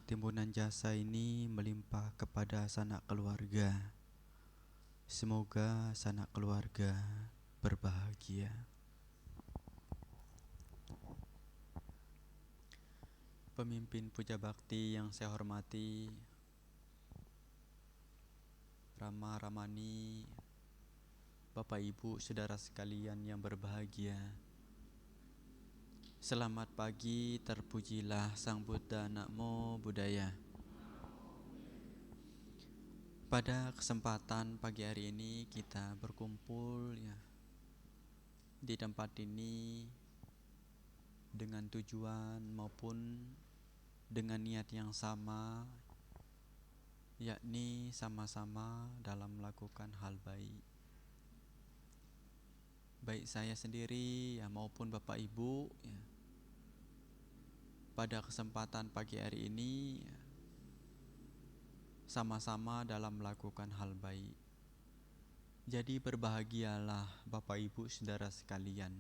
timbunan jasa ini melimpah kepada sanak keluarga. Semoga sanak keluarga berbahagia. Pemimpin puja bakti yang saya hormati, Rama Ramani, Bapak Ibu saudara sekalian yang berbahagia. Selamat pagi, terpujilah Sang Buddha, Namo Buddhaya. Pada kesempatan pagi hari ini kita berkumpul di tempat ini dengan tujuan maupun dengan niat yang sama, yakni sama-sama dalam melakukan hal baik. Baik saya sendiri maupun Bapak Ibu pada kesempatan pagi hari ini sama-sama dalam melakukan hal baik. Jadi berbahagialah Bapak Ibu saudara sekalian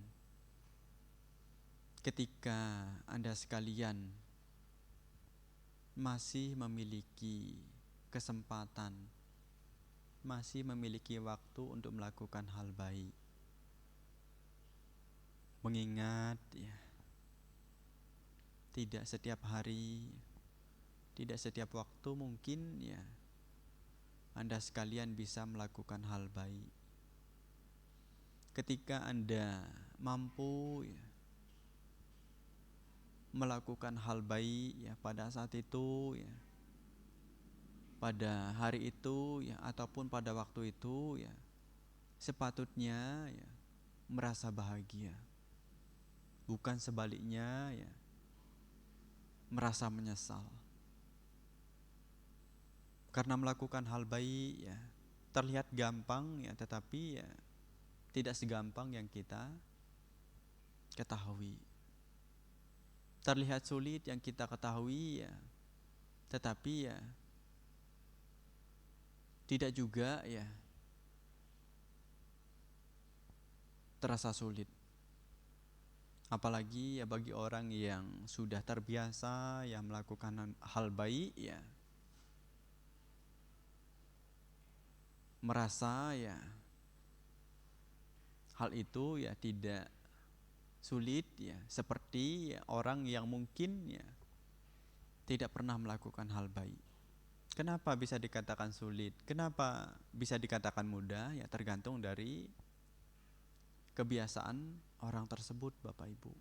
ketika Anda sekalian masih memiliki kesempatan, masih memiliki waktu untuk melakukan hal baik. Mengingat tidak setiap hari, tidak setiap waktu mungkin Anda sekalian bisa melakukan hal baik. Ketika Anda mampu melakukan hal baik pada saat itu pada hari itu ataupun pada waktu itu sepatutnya merasa bahagia. Bukan sebaliknya merasa menyesal. Karena melakukan hal baik terlihat gampang tetapi tidak segampang yang kita ketahui. Terlihat sulit yang kita ketahui tetapi tidak juga terasa sulit. Apalagi bagi orang yang sudah terbiasa melakukan hal baik merasa hal itu tidak sulit seperti orang yang mungkin tidak pernah melakukan hal baik. Kenapa bisa dikatakan sulit? Kenapa bisa dikatakan mudah? Tergantung dari kebiasaan orang tersebut, Bapak Ibu.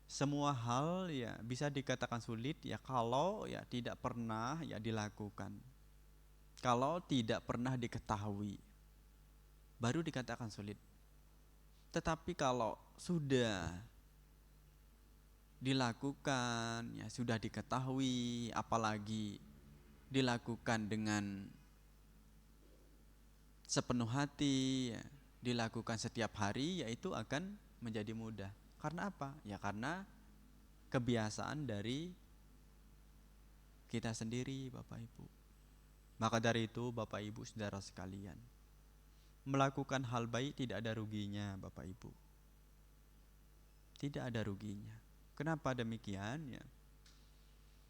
Semua hal bisa dikatakan sulit kalau tidak pernah dilakukan. Kalau tidak pernah diketahui, baru dikatakan sulit. Tetapi kalau sudah dilakukan, sudah diketahui, apalagi dilakukan dengan sepenuh hati, dilakukan setiap hari, itu akan menjadi mudah. Karena apa? Karena kebiasaan dari kita sendiri, Bapak Ibu. Maka dari itu Bapak Ibu saudara sekalian, melakukan hal baik tidak ada ruginya, Bapak Ibu. Tidak ada ruginya. Kenapa demikian?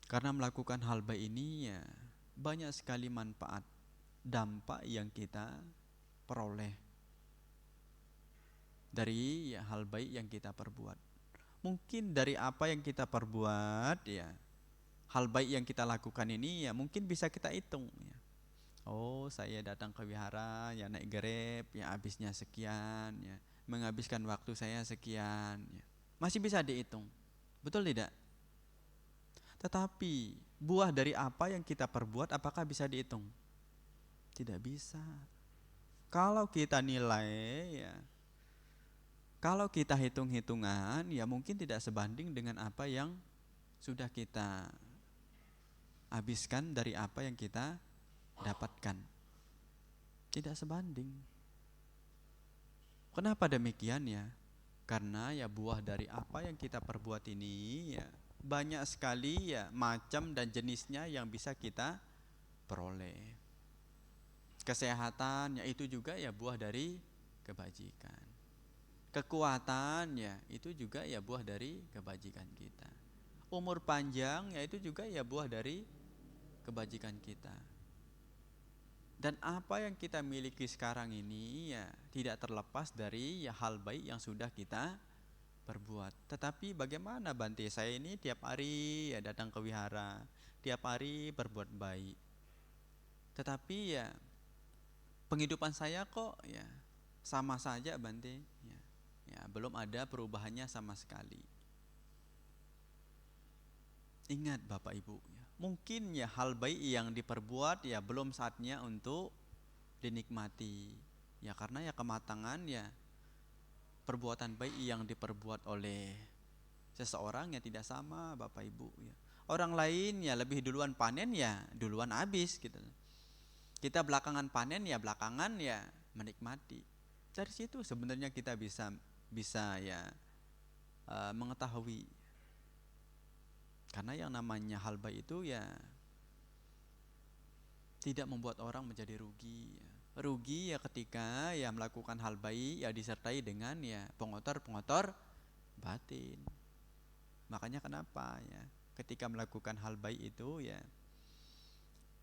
Karena melakukan hal baik ini banyak sekali manfaat, dampak yang kita peroleh dari hal baik yang kita perbuat. Mungkin dari apa yang kita perbuat hal baik yang kita lakukan ini mungkin bisa kita hitung Oh, saya datang ke wihara naik Grab habisnya sekian menghabiskan waktu saya sekian masih bisa dihitung. Betul tidak? Tetapi buah dari apa yang kita perbuat apakah bisa dihitung? Tidak bisa. Kalau kita nilai kalau kita hitung-hitungan mungkin tidak sebanding dengan apa yang sudah kita habiskan dari apa yang kita dapatkan. Tidak sebanding. Kenapa demikian Karena buah dari apa yang kita perbuat ini banyak sekali macam dan jenisnya yang bisa kita peroleh. Kesehatan itu juga buah dari kebajikan. Kekuatan itu juga buah dari kebajikan kita. Umur panjang ya itu juga ya buah dari kebajikan kita. Dan apa yang kita miliki sekarang ini ya tidak terlepas dari ya hal baik yang sudah kita perbuat. Tetapi bagaimana Bante, saya ini tiap hari ya datang ke wihara, tiap hari berbuat baik. Tetapi ya penghidupan saya kok ya sama saja Bante, ya, ya belum ada perubahannya sama sekali. Ingat Bapak Ibu, ya, mungkin ya hal baik yang diperbuat ya belum saatnya untuk dinikmati. Ya karena ya kematangan ya perbuatan baik yang diperbuat oleh seseorang ya tidak sama Bapak Ibu ya. Orang lain ya lebih duluan panen ya duluan habis gitu. Kita belakangan panen ya belakangan ya menikmati. Dari situ sebenarnya kita bisa bisa ya mengetahui. Karena yang namanya hal baik itu ya tidak membuat orang menjadi rugi ya. Rugi ya ketika ya melakukan hal baik ya disertai dengan ya pengotor-pengotor batin. Makanya kenapa ya ketika melakukan hal baik itu ya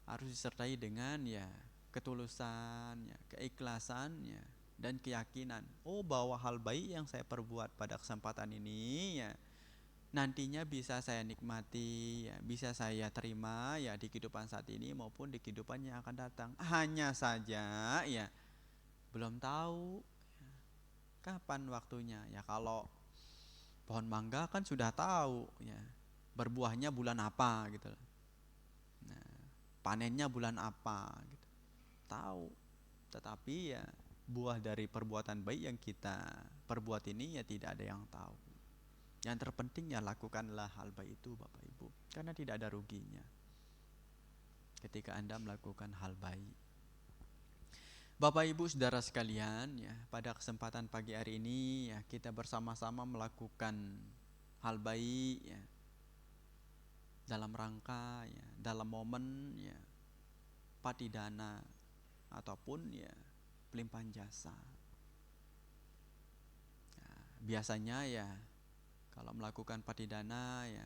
harus disertai dengan ya ketulusan, ya, keikhlasan ya, dan keyakinan. Oh bahwa hal baik yang saya perbuat pada kesempatan ini ya nantinya bisa saya nikmati, ya, bisa saya terima ya di kehidupan saat ini maupun di kehidupan yang akan datang. Hanya saja ya belum tahu ya, kapan waktunya. Ya kalau pohon mangga kan sudah tahu ya berbuahnya bulan apa gitu. Nah, panennya bulan apa gitu. Tahu. Tetapi ya buah dari perbuatan baik yang kita perbuat ini ya tidak ada yang tahu. Yang terpenting ya lakukanlah hal baik itu Bapak Ibu, karena tidak ada ruginya ketika Anda melakukan hal baik. Bapak Ibu saudara sekalian ya, pada kesempatan pagi hari ini ya kita bersama-sama melakukan hal baik ya dalam rangka ya dalam momen ya patidana ataupun ya pelimpahan jasa. Nah, biasanya ya kalau melakukan patidana ya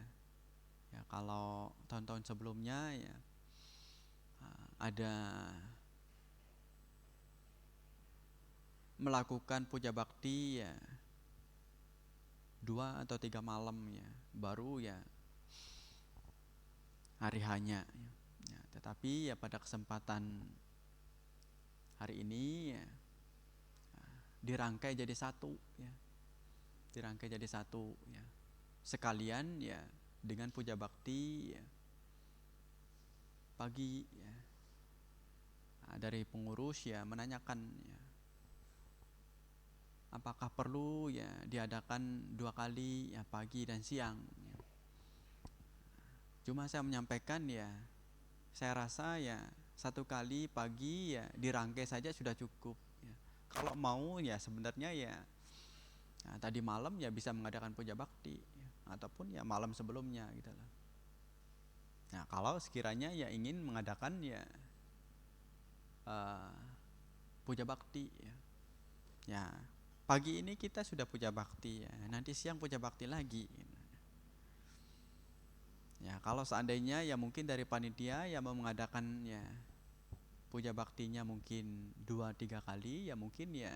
kalau tahun-tahun sebelumnya ya ada melakukan puja bakti ya 2 atau 3 malam ya baru ya hari hanya ya. Tetapi ya pada kesempatan hari ini ya dirangkai jadi satu ya, dirangkai jadi satu ya, sekalian ya dengan puja bakti ya pagi ya. Dari pengurus ya menanyakan ya apakah perlu ya diadakan 2 kali ya pagi dan siang ya. Cuma saya menyampaikan ya saya rasa ya 1 kali pagi ya dirangkai saja sudah cukup ya. Kalau mau ya sebenarnya ya tadi malam ya bisa mengadakan puja bakti ya, ataupun ya malam sebelumnya gitu loh. Nah kalau sekiranya ya ingin mengadakan ya puja bakti ya, ya pagi ini kita sudah puja bakti ya, nanti siang puja bakti lagi gitu. Ya kalau seandainya ya mungkin dari panitia ya mau mengadakan ya puja baktinya mungkin 2-3 kali ya mungkin ya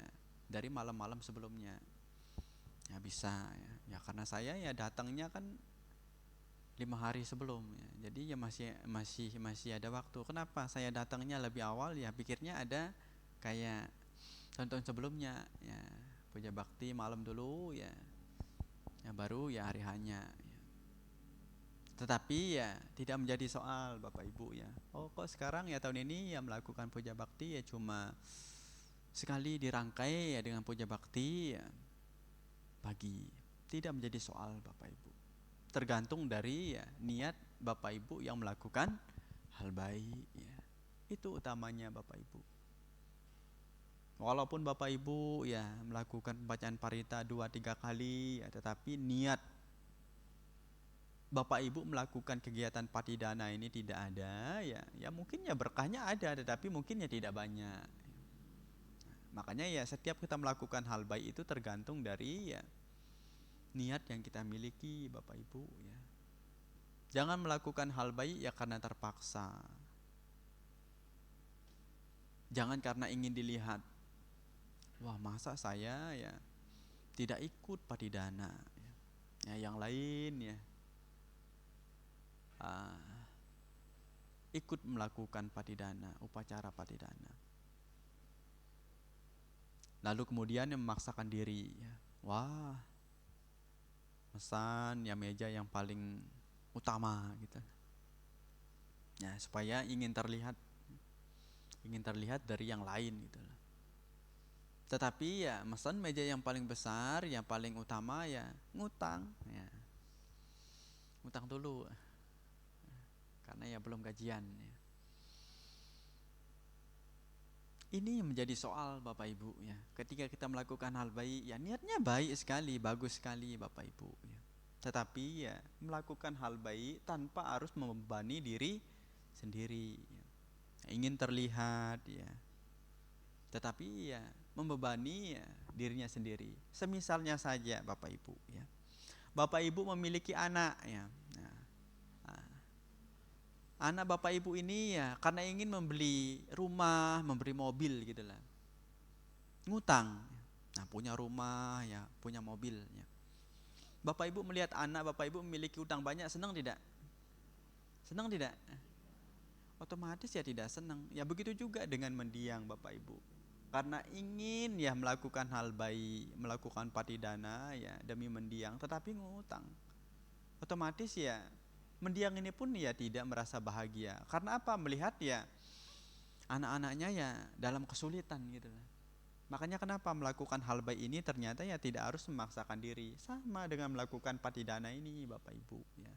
dari malam-malam sebelumnya ya bisa ya karena saya ya datangnya kan 5 hari sebelum ya. Jadi ya masih ada waktu. Kenapa saya datangnya lebih awal ya pikirnya ada kayak tahun-tahun sebelumnya ya puja bakti malam dulu ya baru ya hari hanya ya. Tetapi ya tidak menjadi soal Bapak Ibu ya. Oh kok sekarang ya tahun ini ya melakukan puja bakti ya cuma sekali dirangkai ya dengan puja bakti ya pagi. Tidak menjadi soal Bapak Ibu. Tergantung dari ya niat Bapak Ibu yang melakukan hal baik ya. Itu utamanya Bapak Ibu. Walaupun Bapak Ibu ya melakukan bacaan parita 2-3 kali ya, tetapi niat Bapak Ibu melakukan kegiatan patidana ini tidak ada ya mungkin ya berkahnya ada tetapi mungkin ya tidak banyak. Makanya ya setiap kita melakukan hal baik itu tergantung dari ya niat yang kita miliki Bapak Ibu ya. Jangan melakukan hal baik ya karena terpaksa. Jangan karena ingin dilihat. Wah, masa saya ya tidak ikut patidana. Ya, yang lain ya ikut melakukan patidana, upacara patidana. Lalu kemudian yang memaksakan diri ya. Wah, pesan ya meja yang paling utama gitu. Ya, supaya ingin terlihat dari yang lain gitu loh. Tetapi ya pesan meja yang paling besar, yang paling utama ya ngutang ya. Ngutang dulu. Karena ya belum gajian ya. Ini yang menjadi soal Bapak Ibu ya. Ketika kita melakukan hal baik ya niatnya baik sekali, bagus sekali Bapak Ibu ya. Tetapi ya melakukan hal baik tanpa harus membebani diri sendiri ya. Ingin terlihat ya. Tetapi ya membebani ya dirinya sendiri. Semisalnya saja Bapak Ibu ya. Bapak Ibu memiliki anak ya. Anak Bapak Ibu ini ya karena ingin membeli rumah, membeli mobil gitu lah. Ngutang. Nah, punya rumah ya, punya mobil ya. Bapak Ibu melihat anak Bapak Ibu memiliki utang banyak, senang tidak? Senang tidak? Otomatis ya tidak senang. Ya begitu juga dengan mendiang Bapak Ibu. Karena ingin ya melakukan hal baik, melakukan patidana ya demi mendiang, tetapi ngutang. Otomatis ya mendiang ini pun ya tidak merasa bahagia. Karena apa? Melihat ya anak-anaknya ya dalam kesulitan gitu lah. Makanya kenapa melakukan hal baik ini ternyata ya tidak harus memaksakan diri. Sama dengan melakukan patidana ini Bapak Ibu ya.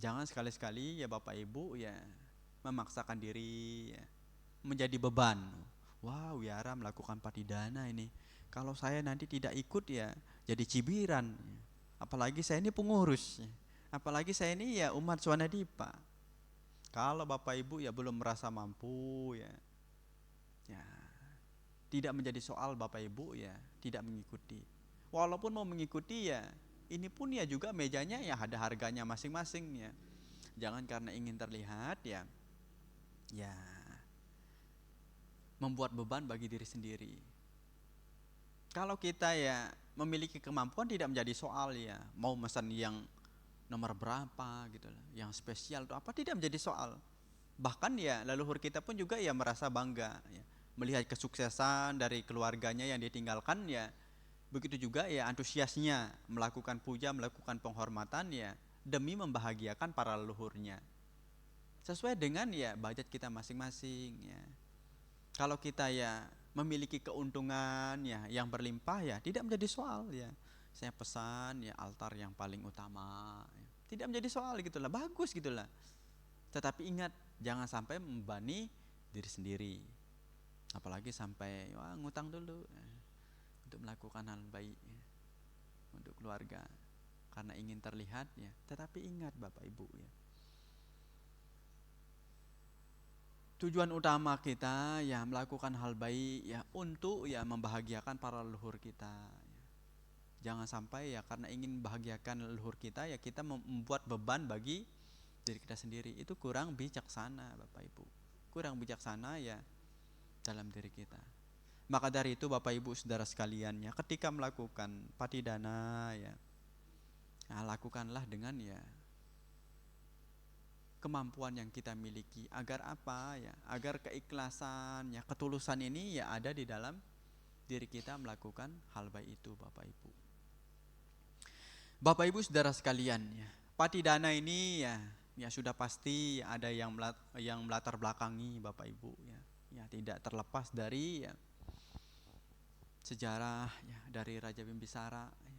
Jangan sekali-sekali ya Bapak Ibu ya memaksakan diri ya, menjadi beban. Wow, Wiara melakukan patidana ini. Kalau saya nanti tidak ikut ya jadi cibiran. Apalagi saya ini pengurus. Apalagi saya ini ya umat Swanadipa. Kalau Bapak Ibu ya belum merasa mampu ya tidak menjadi soal Bapak Ibu ya tidak mengikuti. Walaupun mau mengikuti ya ini pun ya juga mejanya ya ada harganya masing-masing ya. Jangan karena ingin terlihat ya membuat beban bagi diri sendiri. Kalau kita ya memiliki kemampuan tidak menjadi soal ya, mau pesan yang nomor berapa gitu lah, yang spesial itu apa tidak menjadi soal. Bahkan ya leluhur kita pun juga ya merasa bangga ya, melihat kesuksesan dari keluarganya yang ditinggalkan ya. Begitu juga ya antusiasnya melakukan puja, melakukan penghormatan ya demi membahagiakan para leluhurnya. Sesuai dengan ya budget kita masing-masing ya. Kalau kita ya memiliki keuntungan ya yang berlimpah ya tidak menjadi soal ya. Saya pesan ya altar yang paling utama ya. Tidak menjadi soal gitulah, bagus gitulah. Tetapi ingat jangan sampai membebani diri sendiri. Apalagi sampai wah ngutang dulu ya, untuk melakukan hal baik ya, untuk keluarga karena ingin terlihat ya. Tetapi ingat Bapak Ibu ya, tujuan utama kita ya melakukan hal baik ya untuk ya membahagiakan para leluhur kita ya. Jangan sampai ya karena ingin membahagiakan leluhur kita ya kita membuat beban bagi diri kita sendiri. Itu kurang bijaksana Bapak Ibu, kurang bijaksana ya dalam diri kita. Maka dari itu Bapak Ibu saudara sekalian ya ketika melakukan patidana ya lakukanlah dengan ya kemampuan yang kita miliki. Agar apa ya? Agar keikhlasan ya ketulusan ini ya ada di dalam diri kita melakukan hal baik itu Bapak Ibu. Bapak Ibu saudara sekalian ya, patidana ini ya sudah pasti ada yang melatar belakangi Bapak Ibu ya. Ya tidak terlepas dari ya sejarah ya dari Raja Bimbisara ya.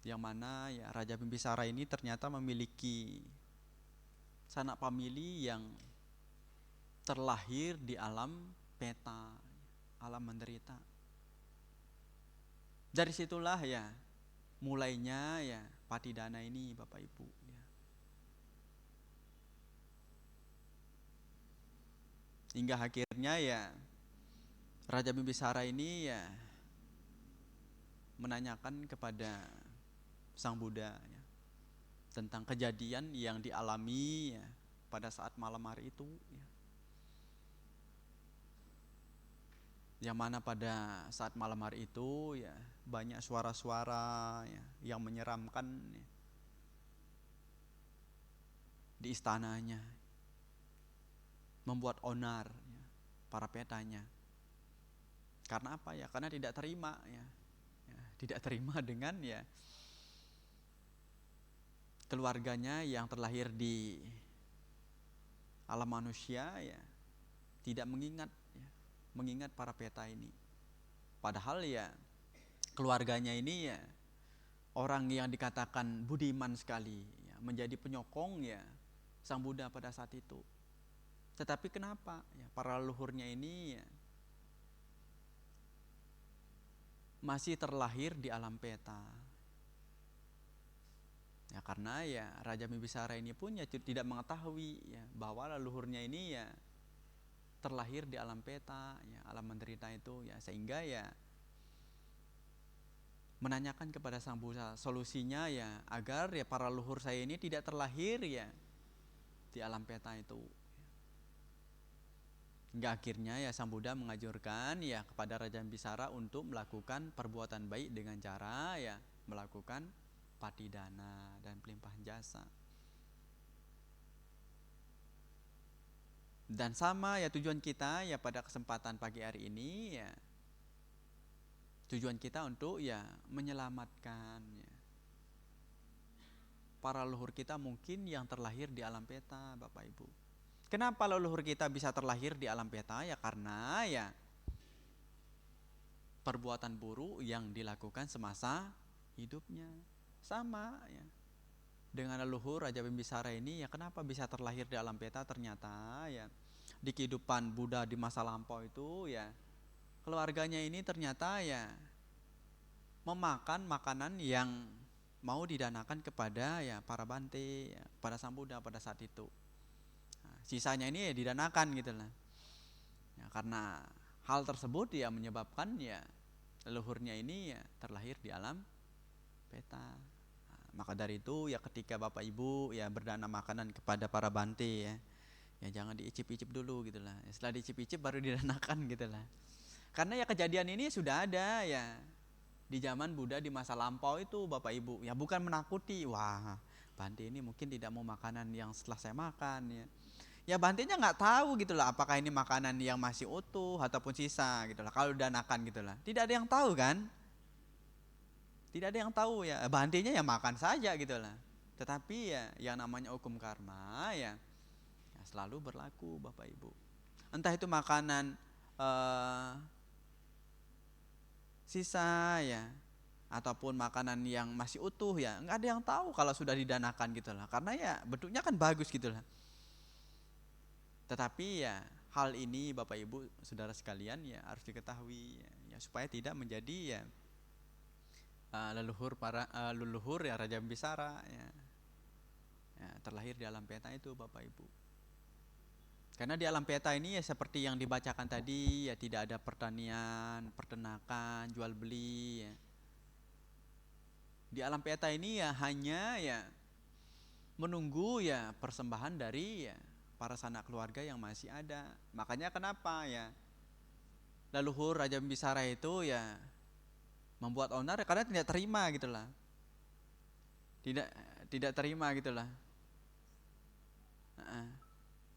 Yang mana ya Raja Bimbisara ini ternyata memiliki sanak famili yang terlahir di alam peta, alam menderita. Dari situlah ya mulainya ya patidana ini Bapak Ibu ya. Hingga akhirnya ya Raja Bimbisara ini ya menanyakan kepada Sang Buddha ya, tentang kejadian yang dialami ya, pada saat malam hari itu ya. Yang mana pada saat malam hari itu ya banyak suara-suara ya, yang menyeramkan ya, di istananya, membuat onar ya, para petanya. Karena apa ya? Karena tidak terima ya, tidak terima dengan ya keluarganya yang terlahir di alam manusia ya, tidak mengingat para peta ini. Padahal ya keluarganya ini ya orang yang dikatakan budiman sekali ya, menjadi penyokong ya Sang Buddha pada saat itu. Tetapi kenapa ya para leluhurnya ini ya masih terlahir di alam peta? Ya karena ya Raja Bimbisara ini pun ya tidak mengetahui ya bahwa leluhurnya ini ya terlahir di alam peta ya, alam menderita itu ya, sehingga ya menanyakan kepada Sang Buddha solusinya ya agar ya para leluhur saya ini tidak terlahir ya di alam peta itu. Hingga akhirnya ya Sang Buddha mengajarkan ya kepada Raja Bimbisara untuk melakukan perbuatan baik dengan cara ya melakukan patidana dan pelimpahan jasa. Dan sama ya tujuan kita ya pada kesempatan pagi hari ini ya, tujuan kita untuk ya menyelamatkan ya para leluhur kita mungkin yang terlahir di alam peta, Bapak Ibu. Kenapa leluhur kita bisa terlahir di alam peta? Ya karena ya perbuatan buruk yang dilakukan semasa hidupnya. Sama ya dengan leluhur Raja Bimbisara ini ya, kenapa bisa terlahir di alam peta? Ternyata ya di kehidupan Buddha di masa lampau itu ya keluarganya ini ternyata ya memakan makanan yang mau didanakan kepada ya para bante ya, pada Sang Buddha pada saat itu. Nah, sisanya ini ya didanakan gitu lah ya, karena hal tersebut ya menyebabkan ya leluhurnya ini ya terlahir di alam peta. Maka dari itu ya ketika Bapak Ibu ya berdana makanan kepada para bante ya, ya jangan diicip-icip dulu gitulah. Setelah diicip-icip baru didanakan gitulah. Karena ya kejadian ini sudah ada ya di zaman Buddha di masa lampau itu Bapak Ibu. Ya bukan menakuti, wah bante ini mungkin tidak mau makanan yang setelah saya makan ya. Ya bantenya nggak tahu gitulah apakah ini makanan yang masih utuh ataupun sisa gitulah. Kalau didanakan gitulah. Tidak ada yang tahu kan? Tidak ada yang tahu ya, bantenya ya makan saja gitu lah. Tetapi ya yang namanya hukum karma ya, ya selalu berlaku Bapak Ibu. Entah itu makanan sisa ya, ataupun makanan yang masih utuh ya, nggak ada yang tahu kalau sudah didanakan gitu lah. Karena ya bentuknya kan bagus gitu lah. Tetapi ya hal ini Bapak Ibu saudara sekalian ya harus diketahui ya supaya tidak menjadi ya leluhur ya Raja Bimbisara ya, ya terlahir di alam peta itu Bapak Ibu. Karena di alam peta ini ya seperti yang dibacakan tadi ya tidak ada pertanian, peternakan, jual beli ya. Di alam peta ini ya hanya ya menunggu ya persembahan dari ya para sanak keluarga yang masih ada. Makanya kenapa ya leluhur Raja Bimbisara itu ya membuat onar karena tidak terima gitulah, tidak terima gitulah,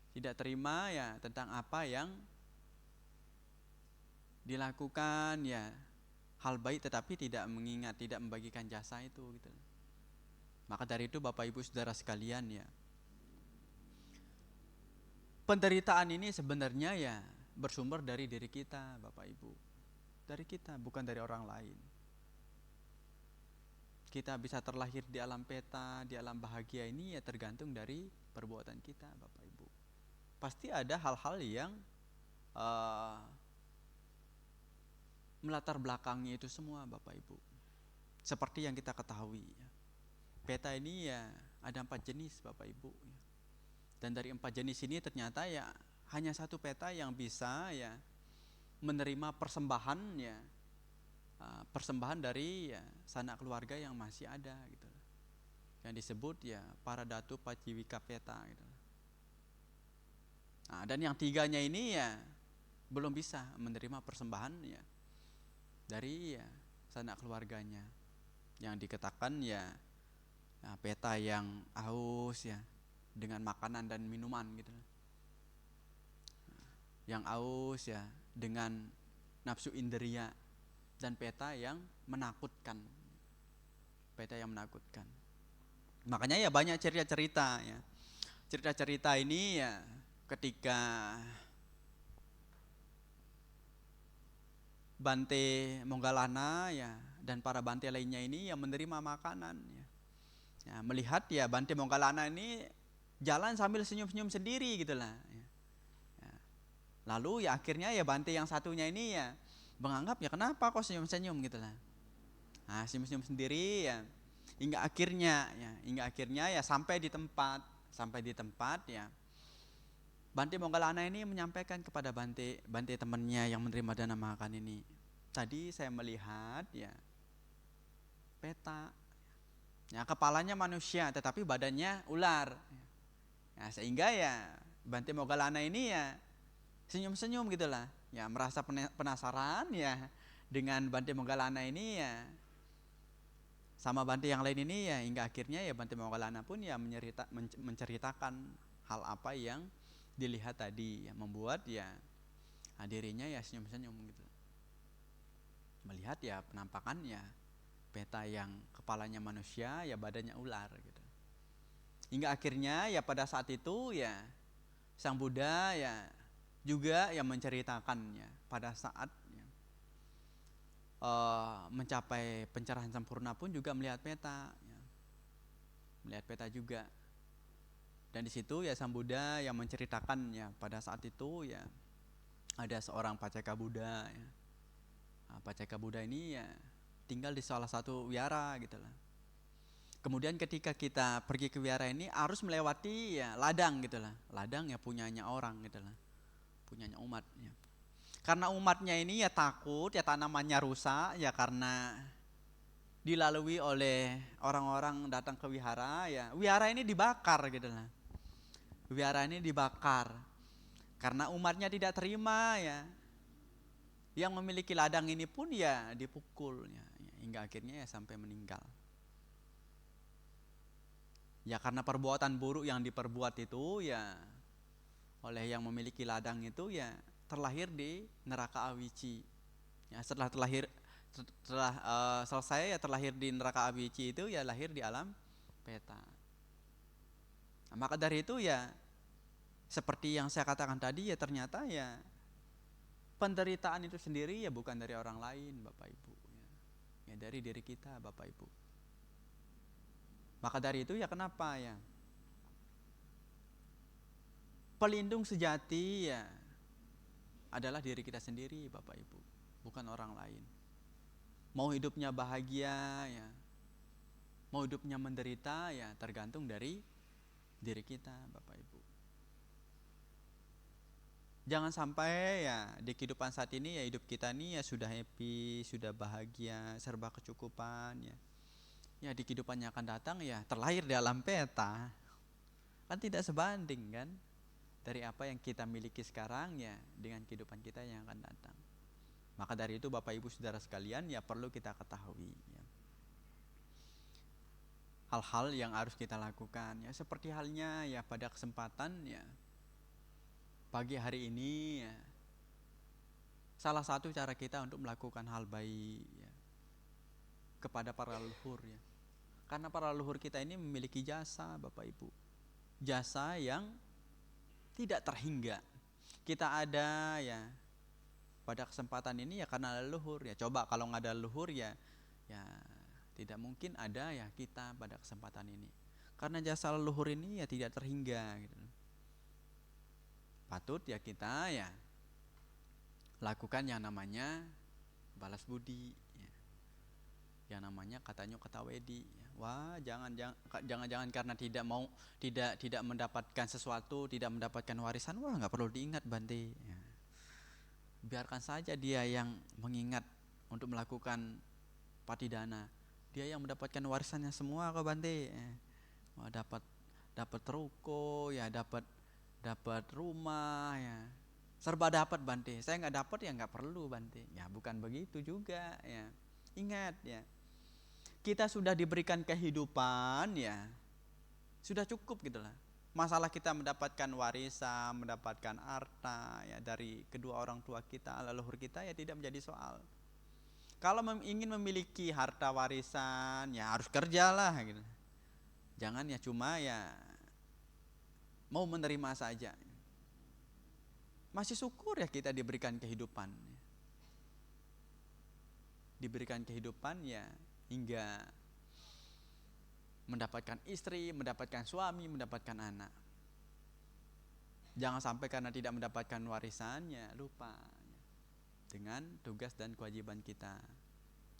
tidak terima ya tentang apa yang dilakukan ya hal baik tetapi tidak mengingat, tidak membagikan jasa itu gitu. Maka dari itu Bapak Ibu saudara sekalian ya, penderitaan ini sebenarnya ya bersumber dari diri kita Bapak Ibu, dari kita bukan dari orang lain. Kita bisa terlahir di alam peta, di alam bahagia ini ya tergantung dari perbuatan kita Bapak Ibu. Pasti ada hal-hal yang melatar belakangnya itu semua Bapak Ibu. Seperti yang kita ketahui ya, peta ini ya ada 4 jenis Bapak Ibu ya. Dan dari 4 jenis ini ternyata ya hanya satu peta yang bisa ya menerima persembahan ya, persembahan dari ya sanak keluarga yang masih ada gitu. yang disebut ya para datu paciwika peta gitu. Nah, dan yang tiganya ini ya belum bisa menerima persembahan ya dari ya sanak keluarganya, yang dikatakan ya, nah, peta yang haus ya dengan makanan dan minuman gitu, yang haus ya dengan nafsu indria, dan peta yang menakutkan, peta yang menakutkan. Makanya ya banyak cerita-cerita ya, cerita-cerita ini ya ketika Bante Moggallana ya dan para bante lainnya ini yang menerima makanan ya. Ya, melihat ya Bante Moggallana ini jalan sambil senyum-senyum sendiri gitulah ya. Ya. Lalu ya akhirnya ya Bante yang satunya ini ya menganggap ya kenapa kok senyum-senyum gitulah. Nah, senyum-senyum sendiri ya hingga akhirnya ya sampai di tempat ya Bante Moggallana ini menyampaikan kepada Bante temannya yang menerima dana makan ini, tadi saya melihat ya peta, ya kepalanya manusia tetapi badannya ular, ya, sehingga ya Bante Moggallana ini ya senyum-senyum gitulah, ya merasa penasaran ya dengan Bante Moggallana ini ya sama Bante yang lain ini ya, hingga akhirnya ya Bante Moggallana pun ya menceritakan hal apa yang dilihat tadi yang membuat ya dirinya ya senyum-senyum gitu, melihat ya penampakannya peta yang kepalanya manusia ya badannya ular gitu. Hingga akhirnya ya pada saat itu ya Sang Buddha ya juga yang menceritakannya pada saat ya, mencapai pencerahan sempurna pun juga melihat peta ya, melihat peta juga. Dan di situ ya Sang Buddha yang menceritakan ya pada saat itu ya ada seorang Paceka Buddha ya. Nah, Paceka Buddha ini ya tinggal di salah satu wihara gitu lah. Kemudian ketika kita pergi ke wihara ini harus melewati ya ladang gitu lah. Ladang ya punyanya orang gitu lah. Punyanya umat ya. Karena umatnya ini ya takut ya tanamannya rusak ya karena dilalui oleh orang-orang datang ke wihara ya. Wihara ini dibakar gitu lah. Wihara ini dibakar karena umatnya tidak terima ya. Yang memiliki ladang ini pun ya dipukul ya, hingga akhirnya ya sampai meninggal. Ya karena perbuatan buruk yang diperbuat itu ya oleh yang memiliki ladang itu ya terlahir di neraka awici. Ya setelah selesai ya terlahir di neraka awici itu ya lahir di alam peta. Nah, maka dari itu ya seperti yang saya katakan tadi ya ternyata ya penderitaan itu sendiri ya bukan dari orang lain Bapak Ibu ya dari diri kita Bapak Ibu. Maka dari itu ya kenapa ya pelindung sejati ya adalah diri kita sendiri Bapak Ibu, bukan orang lain. Mau hidupnya bahagia ya, mau hidupnya menderita ya tergantung dari diri kita Bapak Ibu. Jangan sampai ya di kehidupan saat ini ya hidup kita nih ya sudah happy, sudah bahagia, serba kecukupan ya. Ya di kehidupan yang akan datang ya terlahir di alam peta. Kan tidak sebanding kan dari apa yang kita miliki sekarang ya dengan kehidupan kita yang akan datang. Maka dari itu Bapak Ibu Saudara sekalian ya perlu kita ketahui ya. Hal-hal yang harus kita lakukan ya seperti halnya ya pada kesempatan ya pagi hari ini ya, salah satu cara kita untuk melakukan hal baik ya, kepada para leluhur ya. Karena para leluhur kita ini memiliki jasa Bapak Ibu, jasa yang tidak terhingga. Kita ada ya pada kesempatan ini ya karena leluhur ya. Coba kalau nggak ada leluhur ya tidak mungkin ada ya kita pada kesempatan ini. Karena jasa leluhur ini ya tidak terhingga gitu. Patut ya kita ya lakukan yang namanya balas budi ya. Yang namanya katanya kata wedi ya. Wah jangan karena tidak mendapatkan sesuatu, tidak mendapatkan warisan, wah nggak perlu diingat Bante ya. Biarkan saja dia yang mengingat untuk melakukan patidana, dia yang mendapatkan warisannya semua kok Bante ya. Wah, dapat dapat ruko ya, dapat dapat rumah ya, serba dapat Bante. Saya nggak dapat ya nggak perlu Bante. Ya bukan begitu juga ya. Ingat ya, kita sudah diberikan kehidupan ya, sudah cukup gitu lah. Masalah kita mendapatkan warisan, mendapatkan harta ya dari kedua orang tua kita, leluhur kita ya tidak menjadi soal. Kalau ingin memiliki harta warisan ya harus kerjalah gitu. Jangan ya cuma ya mau menerima saja. Masih syukur ya kita diberikan kehidupan. Diberikan kehidupan ya hingga mendapatkan istri, mendapatkan suami, mendapatkan anak. Jangan sampai karena tidak mendapatkan warisannya lupa dengan tugas dan kewajiban kita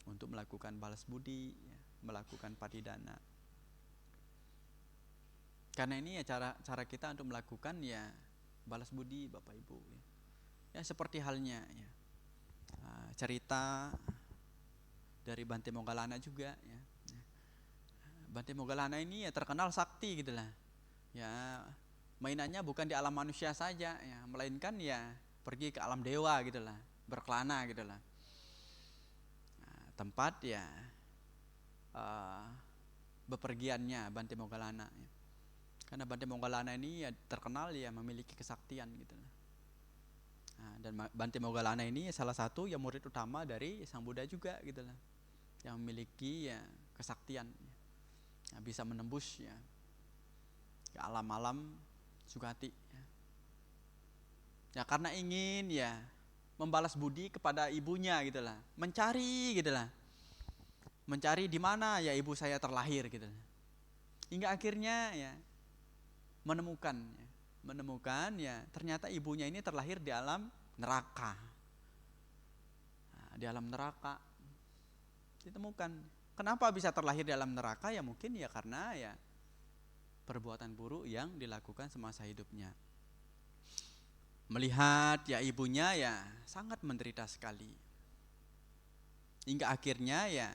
untuk melakukan balas budi, ya, melakukan patidana. Karena ini ya cara kita untuk melakukan ya balas budi Bapak Ibu. Ya seperti halnya ya cerita dari Bante Moggallana juga ya. Bante Moggallana ini ya terkenal sakti gitulah. Ya mainannya bukan di alam manusia saja ya, melainkan ya pergi ke alam dewa gitulah, berkelana gitulah. Tempat ya bepergiannya Bante Moggallana ya. Karena Bante Moggallana ini ya terkenal ya memiliki kesaktian gitu. Dan Bante Moggallana ini salah satu yang murid utama dari Sang Buddha juga gitu lah, yang memiliki ya kesaktian ya, bisa menembus ya ke alam-alam sugati ya. Ya karena ingin ya membalas budi kepada ibunya gitu lah, mencari gitu lah, mencari di mana ya ibu saya terlahir gitu lah. Hingga akhirnya ya menemukan ya ternyata ibunya ini terlahir di alam neraka. Nah, di alam neraka ditemukan. Kenapa bisa terlahir di alam neraka? Ya mungkin ya karena ya perbuatan buruk yang dilakukan semasa hidupnya. Melihat ya ibunya ya sangat menderita sekali. Hingga akhirnya ya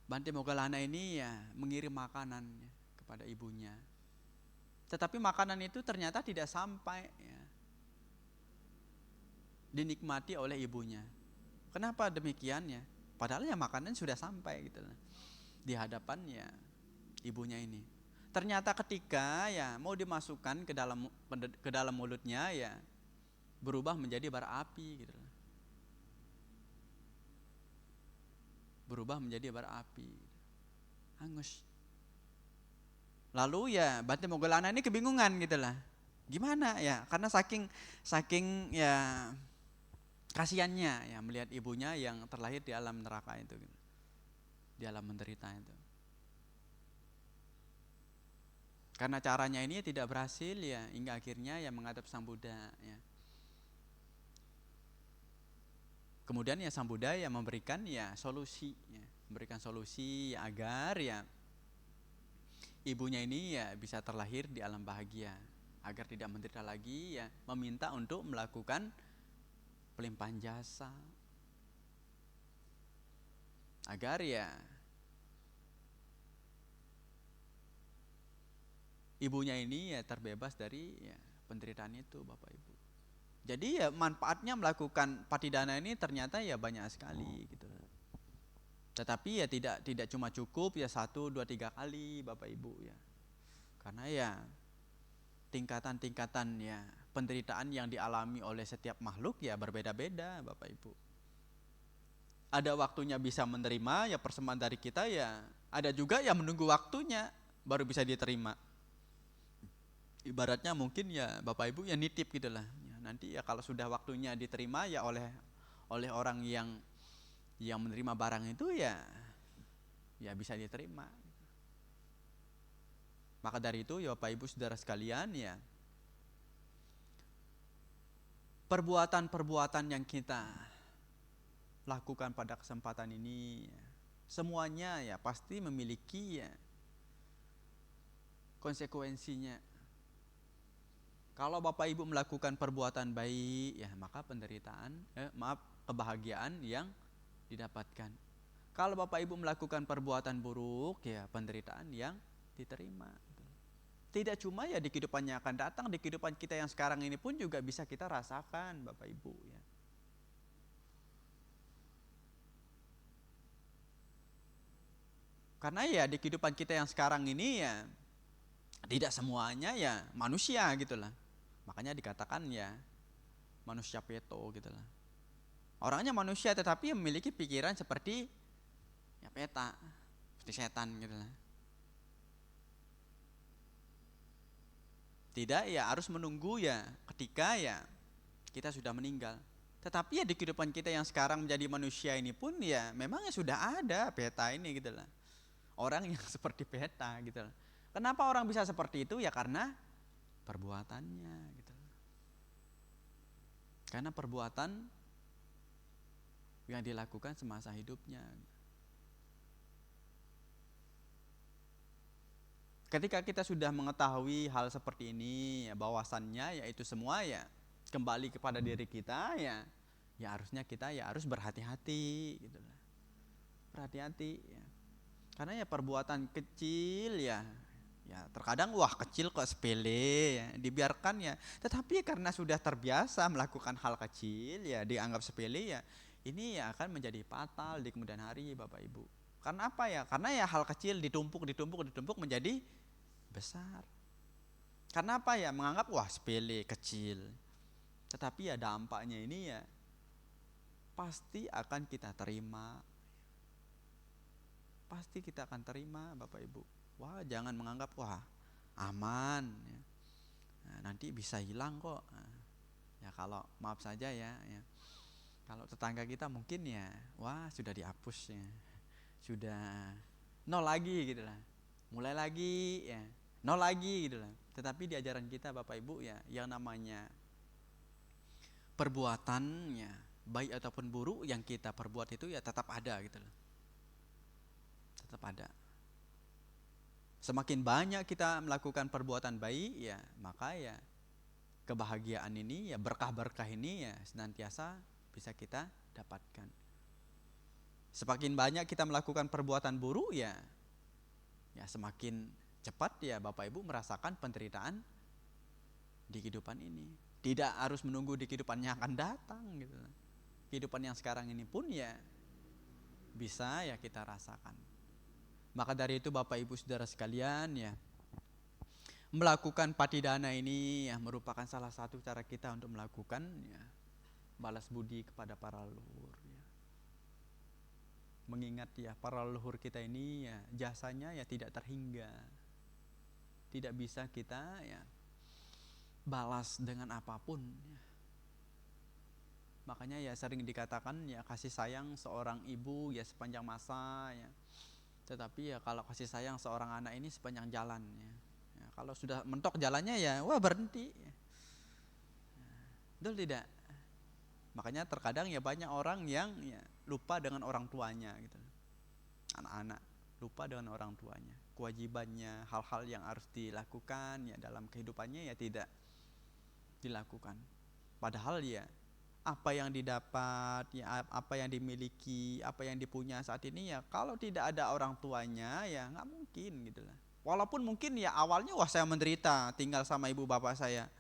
Bante Moggallana ini ya mengirim makanan ya kepada ibunya. Tetapi makanan itu ternyata tidak sampai ya dinikmati oleh ibunya. Kenapa demikian ya? Padahal ya makanan sudah sampai gitu di hadapannya ibunya ini. Ternyata ketika ya mau dimasukkan ke dalam mulutnya ya berubah menjadi bara api gitu. Berubah menjadi bara api. Hangus. Lalu ya Bante Moggallana ini kebingungan gitu lah. Gimana ya? Karena saking ya kasihannya ya melihat ibunya yang terlahir di alam neraka itu gitu. Di alam menderita itu. Karena caranya ini tidak berhasil ya hingga akhirnya ya menghadap Sang Buddha ya. Kemudian ya Sang Buddha ya memberikan ya solusi ya, memberikan solusi ya, agar ya ibunya ini ya bisa terlahir di alam bahagia, agar tidak menderita lagi ya, meminta untuk melakukan pelimpahan jasa, agar ya ibunya ini ya terbebas dari ya penderitaan itu Bapak Ibu. Jadi ya manfaatnya melakukan patidana ini ternyata ya banyak sekali gitu. Tetapi ya tidak cuma cukup ya 1, 2, 3 kali Bapak Ibu ya. Karena ya tingkatan-tingkatan ya penderitaan yang dialami oleh setiap makhluk ya berbeda-beda Bapak Ibu. Ada waktunya bisa menerima ya persembahan dari kita ya, ada juga yang menunggu waktunya baru bisa diterima. Ibaratnya mungkin ya Bapak Ibu ya nitip gitu lah. Ya, nanti ya kalau sudah waktunya diterima ya oleh orang yang menerima barang itu ya bisa diterima. Maka dari itu ya Bapak Ibu Saudara sekalian ya, perbuatan-perbuatan yang kita lakukan pada kesempatan ini ya, semuanya ya pasti memiliki ya konsekuensinya. Kalau Bapak Ibu melakukan perbuatan baik ya maka kebahagiaan yang didapatkan. Kalau Bapak Ibu melakukan perbuatan buruk, ya penderitaan yang diterima. Tidak cuma ya di kehidupan yang akan datang, di kehidupan kita yang sekarang ini pun juga bisa kita rasakan, Bapak Ibu ya. Karena ya di kehidupan kita yang sekarang ini ya tidak semuanya ya manusia gitulah. Makanya dikatakan ya manusia peto gitulah. Orangnya manusia tetapi memiliki pikiran seperti ya peta, seperti setan gitulah. Tidak ya harus menunggu ya ketika ya kita sudah meninggal. Tetapi ya di kehidupan kita yang sekarang menjadi manusia ini pun ya memang ya sudah ada peta ini gitulah. Orang yang seperti peta gitu. Kenapa orang bisa seperti itu? Ya karena perbuatannya gitu. Karena perbuatan yang dilakukan semasa hidupnya. Ketika kita sudah mengetahui hal seperti ini, ya bahwasannya yaitu semua ya kembali kepada diri kita ya, ya harusnya kita ya harus berhati-hati gitu lah. Berhati-hati ya. Karena ya perbuatan kecil ya terkadang wah kecil kok sepele ya, dibiarkan ya. Tetapi karena sudah terbiasa melakukan hal kecil ya dianggap sepele ya, ini ya akan menjadi fatal di kemudian hari Bapak Ibu. Karena apa ya? Karena ya hal kecil ditumpuk menjadi besar. Karena apa ya? Menganggap wah sepele, kecil. Tetapi ya dampaknya ini ya pasti akan kita terima. Pasti kita akan terima Bapak Ibu. Wah jangan menganggap wah aman ya. Nah, nanti bisa hilang kok. Nah, ya kalau maaf saja ya, kalau tetangga kita mungkin ya wah sudah dihapus ya, sudah nol lagi gitu lah, mulai lagi ya nol lagi gitu lah. Tetapi di ajaran kita Bapak Ibu ya yang namanya perbuatan ya baik ataupun buruk yang kita perbuat itu ya tetap ada gitu loh. Tetap ada. Semakin banyak kita melakukan perbuatan baik ya, maka ya kebahagiaan ini ya berkah-berkah ini ya senantiasa bisa kita dapatkan. Semakin banyak kita melakukan perbuatan buruk ya semakin cepat ya Bapak Ibu merasakan penderitaan di kehidupan ini. Tidak harus menunggu di kehidupan yang akan datang gitu. Kehidupan yang sekarang ini pun ya bisa ya kita rasakan. Maka dari itu Bapak Ibu Saudara sekalian ya, melakukan patidana ini ya merupakan salah satu cara kita untuk melakukan ya balas budi kepada para leluhur ya. Mengingat ya para leluhur kita ini ya jasanya ya tidak terhingga. Tidak bisa kita ya balas dengan apapun ya. Makanya ya sering dikatakan ya kasih sayang seorang ibu ya sepanjang masa ya. Tetapi ya kalau kasih sayang seorang anak ini sepanjang jalan ya. Ya kalau sudah mentok jalannya ya wah berhenti ya. Betul tidak? Makanya terkadang ya banyak orang yang ya lupa dengan orang tuanya gitu. Anak-anak lupa dengan orang tuanya. Kewajibannya, hal-hal yang harus dilakukan ya dalam kehidupannya ya tidak dilakukan. Padahal ya apa yang didapat, ya apa yang dimiliki, apa yang dipunya saat ini ya kalau tidak ada orang tuanya ya nggak mungkin gitu lah. Walaupun mungkin ya awalnya wah saya menderita tinggal sama ibu bapak saya.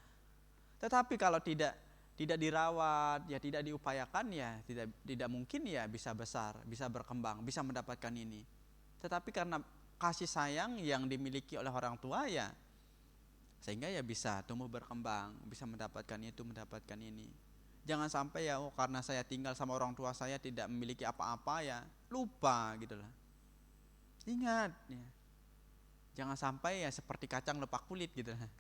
Tetapi kalau tidak dirawat ya tidak diupayakan ya tidak mungkin ya bisa besar, bisa berkembang, bisa mendapatkan ini. Tetapi karena kasih sayang yang dimiliki oleh orang tua ya sehingga ya bisa tumbuh berkembang, bisa mendapatkan itu, mendapatkan ini. Jangan sampai ya karena saya tinggal sama orang tua saya tidak memiliki apa-apa ya lupa gitu lah. Ingat ya. Jangan sampai ya seperti kacang lepak kulit gitu lah.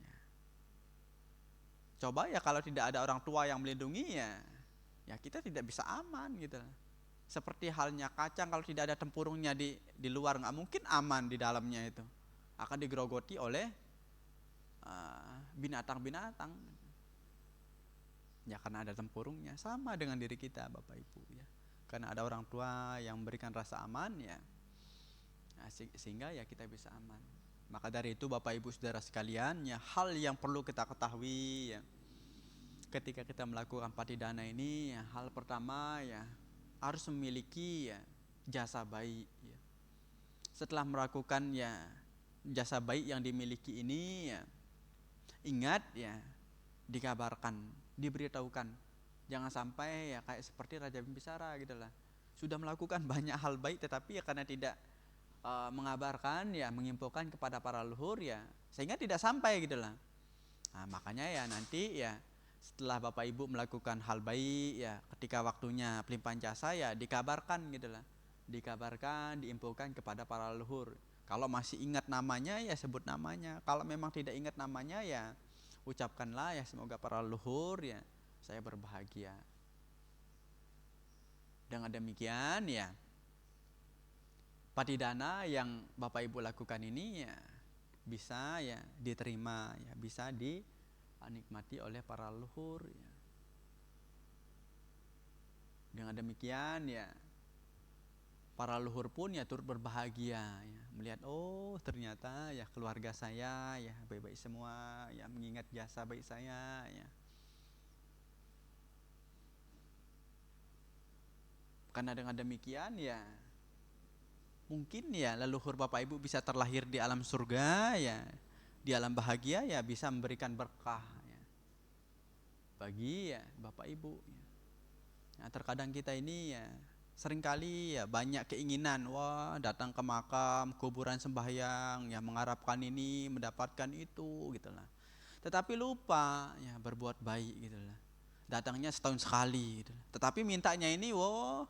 Ya. Coba ya kalau tidak ada orang tua yang melindungi ya kita tidak bisa aman gitu lah. Seperti halnya kacang kalau tidak ada tempurungnya di luar nggak mungkin aman di dalamnya itu. Akan digerogoti oleh binatang-binatang. Ya karena ada tempurungnya, sama dengan diri kita Bapak Ibu ya. Karena ada orang tua yang memberikan rasa aman ya, sehingga ya kita bisa aman. Maka dari itu Bapak Ibu Saudara sekalian ya hal yang perlu kita ketahui ya ketika kita melakukan patidana ini ya hal pertama ya harus memiliki ya jasa baik ya. Setelah melakukan ya jasa baik yang dimiliki ini ya, ingat ya, dikabarkan, diberitahukan, jangan sampai ya kayak seperti Raja Bimbisara gitu lah, sudah melakukan banyak hal baik tetapi ya karena tidak mengabarkan ya, menginfokan kepada para leluhur ya, sehingga tidak sampai gitu lah. Nah, makanya ya nanti ya setelah Bapak Ibu melakukan hal baik ya, ketika waktunya pelimpahan jasa ya dikabarkan gitu lah, dikabarkan, diinfokan kepada para leluhur. Kalau masih ingat namanya ya sebut namanya, kalau memang tidak ingat namanya ya ucapkanlah ya semoga para leluhur ya saya berbahagia. Dengan demikian ya patidana yang Bapak Ibu lakukan ini ya bisa ya diterima ya, bisa dinikmati oleh para leluhur ya. Dengan demikian ya para leluhur pun ya turut berbahagia ya, melihat oh ternyata ya keluarga saya ya baik-baik semua ya, mengingat jasa baik saya ya. Karena dengan demikian ya mungkin ya leluhur Bapak Ibu bisa terlahir di alam surga ya, di alam bahagia ya, bisa memberikan berkah ya bagi ya Bapak Ibu ya. Nah, terkadang kita ini ya seringkali ya banyak keinginan, wah datang ke makam, kuburan sembahyang ya, mengharapkan ini, mendapatkan itu gitu lah. Tetapi lupa ya berbuat baik gitu lah. Datangnya setahun sekali gitu lah. Tetapi mintanya ini wah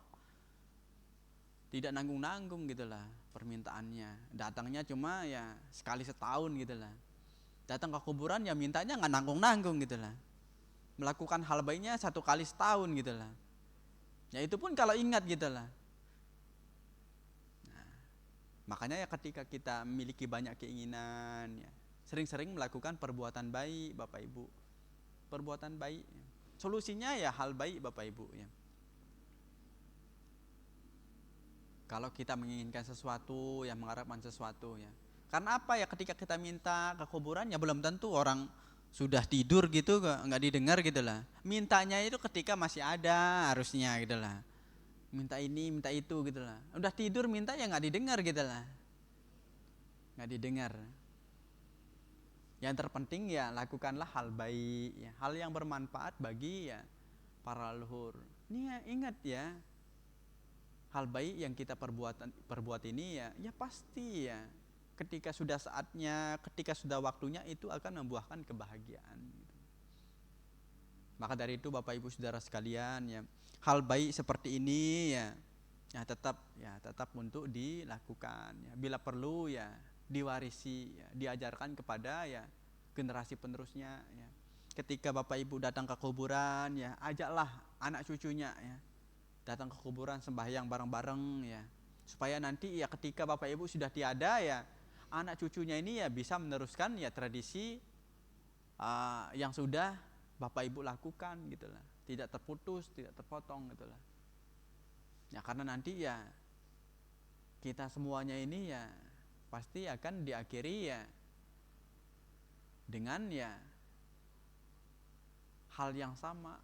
tidak nanggung-nanggung gitu lah permintaannya. Datangnya cuma ya sekali setahun gitu lah. Datang ke kuburan ya mintanya nggak nanggung-nanggung gitu lah. Melakukan hal baiknya 1 kali setahun gitu lah. Ya itu pun kalau ingat gitu lah. Nah, makanya ya ketika kita memiliki banyak keinginan ya, sering-sering melakukan perbuatan baik Bapak Ibu. Perbuatan baik. Solusinya ya hal baik Bapak Ibu ya. Kalau kita menginginkan sesuatu, ya mengharapkan sesuatu ya. Karena apa ya, ketika kita minta ke kuburan ya belum tentu orang sudah tidur gitu nggak didengar gitu lah. Mintanya itu ketika masih ada harusnya gitu lah. Minta ini, minta itu gitu lah. Udah tidur minta ya nggak didengar gitu lah. Nggak didengar. Yang terpenting ya lakukanlah hal baik ya, hal yang bermanfaat bagi ya para leluhur. Ini ya, ingat ya, hal baik yang kita perbuat ini ya, ya pasti ya ketika sudah saatnya, ketika sudah waktunya itu akan membuahkan kebahagiaan. Maka dari itu Bapak Ibu Saudara sekalian ya, hal baik seperti ini ya, tetap untuk dilakukan ya. Bila perlu ya diwarisi ya, diajarkan kepada ya generasi penerusnya ya. Ketika Bapak Ibu datang ke kuburan ya, ajaklah anak cucunya ya datang ke kuburan sembahyang bareng-bareng ya, supaya nanti ya ketika Bapak Ibu sudah tiada ya, anak cucunya ini ya bisa meneruskan ya tradisi yang sudah Bapak Ibu lakukan gitu lah, tidak terputus, tidak terpotong gitu lah. Ya karena nanti ya kita semuanya ini ya pasti akan diakhiri ya dengan ya hal yang sama,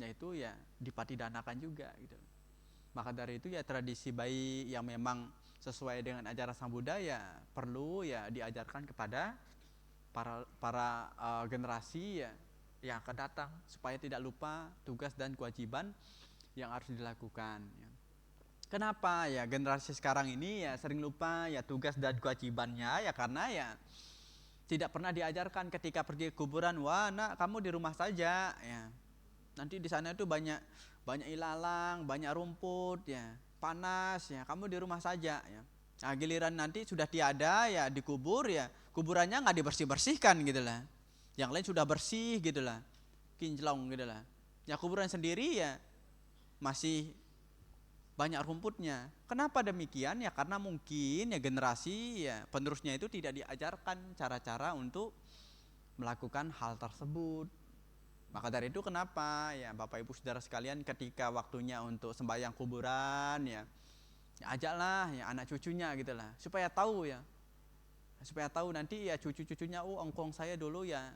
yaitu ya dipatidanakan juga gitu. Maka dari itu ya tradisi baik yang memang sesuai dengan ajaran Sang Buddha ya perlu ya diajarkan kepada para generasi ya yang akan datang, supaya tidak lupa tugas dan kewajiban yang harus dilakukan ya. Kenapa ya generasi sekarang ini ya sering lupa ya tugas dan kewajibannya ya, karena ya tidak pernah diajarkan ketika pergi ke kuburan, wah nak kamu di rumah saja ya. Nanti di sana itu banyak ilalang, banyak rumput ya, panas ya, kamu di rumah saja ya. Nah, giliran nanti sudah tiada ya dikubur ya, kuburannya nggak dibersih-bersihkan gitu lah. Yang lain sudah bersih gitu lah, kinclong gitu lah. Ya kuburan sendiri ya masih banyak rumputnya. Kenapa demikian? Ya karena mungkin ya generasi ya penerusnya itu tidak diajarkan cara-cara untuk melakukan hal tersebut. Maka dari itu kenapa ya Bapak Ibu Saudara sekalian, ketika waktunya untuk sembahyang kuburan ya, ajaklah ya anak cucunya gitu lah, supaya tahu ya. Supaya tahu nanti ya cucu-cucunya, oh engkong saya dulu ya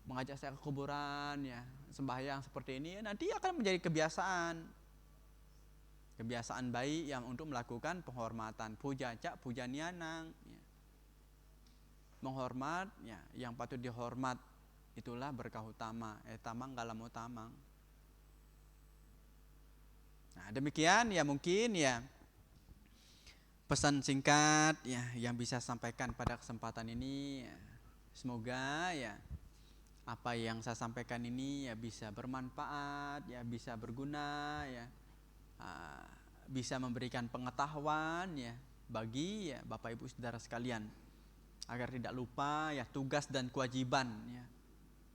mengajak saya ke kuburan ya, sembahyang seperti ini ya, nanti akan menjadi kebiasaan. Kebiasaan baik yang untuk melakukan penghormatan, puja cak, puja nianang, ya. Menghormat, ya, yang patut dihormat itulah berkah utama, tamang kalam utamang. Nah, demikian ya mungkin ya pesan singkat ya yang bisa sampaikan pada kesempatan ini. Ya. Semoga ya apa yang saya sampaikan ini ya bisa bermanfaat, ya bisa berguna, ya bisa memberikan pengetahuan ya bagi ya Bapak Ibu Saudara sekalian, agar tidak lupa ya tugas dan kewajiban ya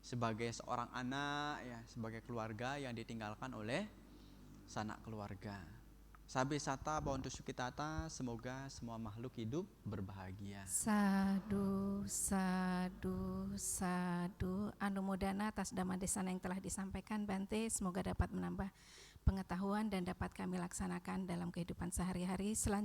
sebagai seorang anak ya, sebagai keluarga yang ditinggalkan oleh sanak keluarga. Sabe sata bahwa untuk sukitata, semoga semua makhluk hidup berbahagia. Sadu, sadu, sadu. Anumodana atas dhamma desana yang telah disampaikan Bante, semoga dapat menambah pengetahuan dan dapat kami laksanakan dalam kehidupan sehari-hari. Selanjutnya